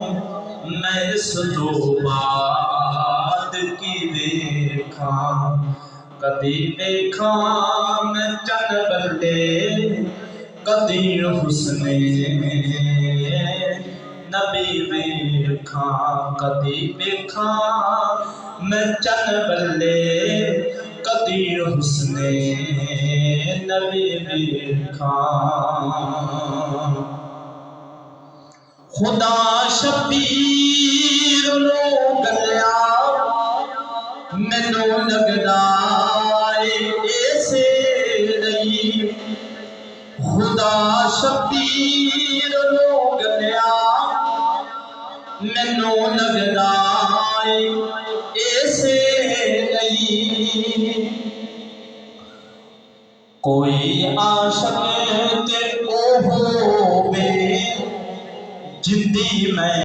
मैं इस दो बात की देखा कदी देखा मैं चन बल्ले कदी हुस्ने नबी देखा कदी देखा मैं चन बल्ले कदी हुस्ने नबी देखा। खुदा शबीर नो गलिया मैनू लगदा ऐसे नहीं। खुदा शबीर नो गलिया मैनू लगदा ऐसे नहीं। कोई आशक ते ओ होवे जिंदी मैं